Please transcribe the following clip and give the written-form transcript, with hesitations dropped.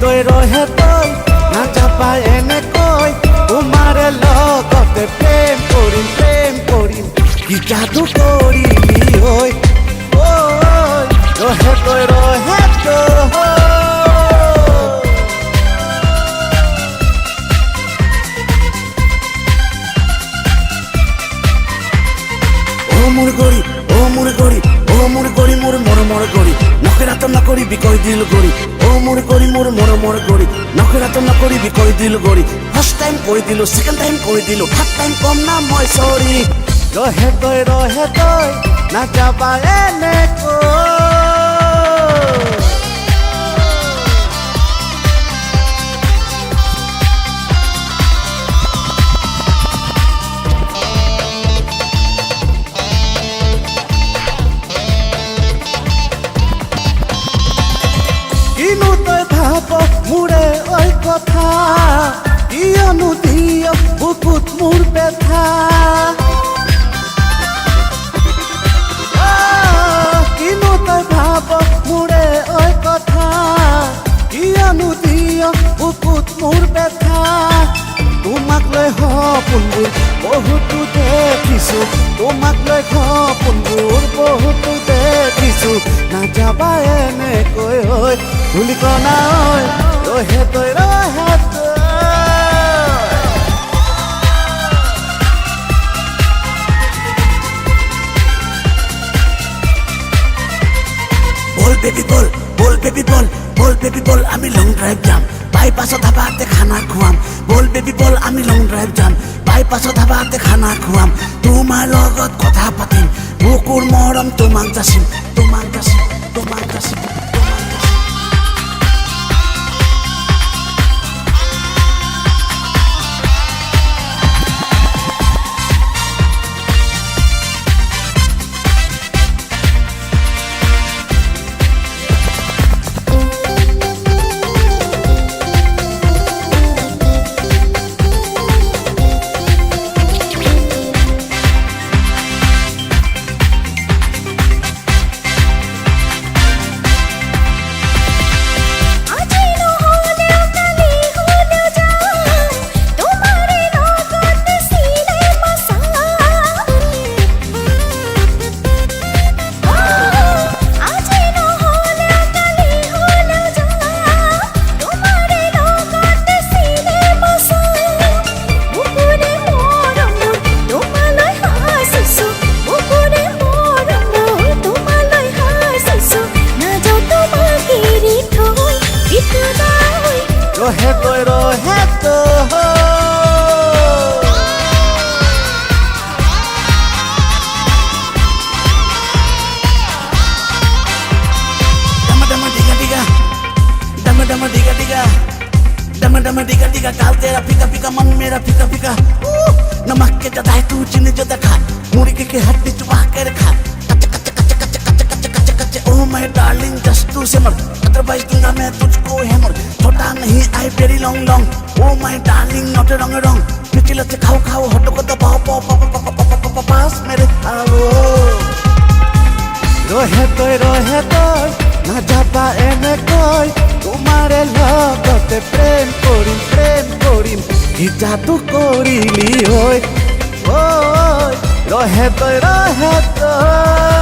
তই ৰহে তই নাযাবা এনেকৈ তোমাৰে লগতে প্ৰেম কৰিম কি যাদু কৰিলি ঐ ৰহে তই মোৰ গৰি মোৰ মৰমৰ গৰি নখেৰাত নকৰিবি কৈ দিল গৰি মোৰ গৰি মোৰ মৰমৰ গৰি নখেৰাত নকৰিবি কৈ দিল গৰি ফাৰ্ষ্ট টাইম কৰি দিলো সেকেন্ড টাইম কৰি দিলো থাৰ্ড টাইম কম না মই সৰি ৰহে তই নাযাবা এনেকৈ মোৰে ঐ কথা কিয়নো দিয় বুকুত মোৰ ব্যথা কিনো তই ভাব মোৰে ঐ কথা কিয়নো দিয় বুকুত মোৰ ব্যথা তোমাক লৈ সপোনবোৰ বহুতো দেখিছো তোমাক লৈ সপোনবোৰ বহুতো দেখিছো নাযাবা এনেকৈ ঐ ধূলিকণা ঐ ৰহে তই বল বেবি বল আমি লং ড্ৰাইভ যাম বাইপাছত ধাবাতে খানা খুৱাম বল বেবি বল আমি লং ড্ৰাইভ যাম বাইপাছত ধাবাতে খানা খুৱাম তোমাৰ লগত কথা পাতিম বুকুৰ মৰম তোমাক যাচিম ৰহে তই डमा डिगा गाल तेरा फीका मन मेरा फीका नमक के जदाई तू चीनी जदा खा मुर्गी की हड्डी चुबा कर खा कच्चे oh my darling just to simmer otherwise दूंगा मैं तुझको हैमर छोटा नहीं I very long oh my darling not wrong पिचिल से खाओ हटो को दबाओ पास मेरे आओ रहे तो ना जाबा এনেকৈ তোমাৰে লগতে প্ৰেম কৰিম কি যাদু কৰিলি ঐ ৰহে তো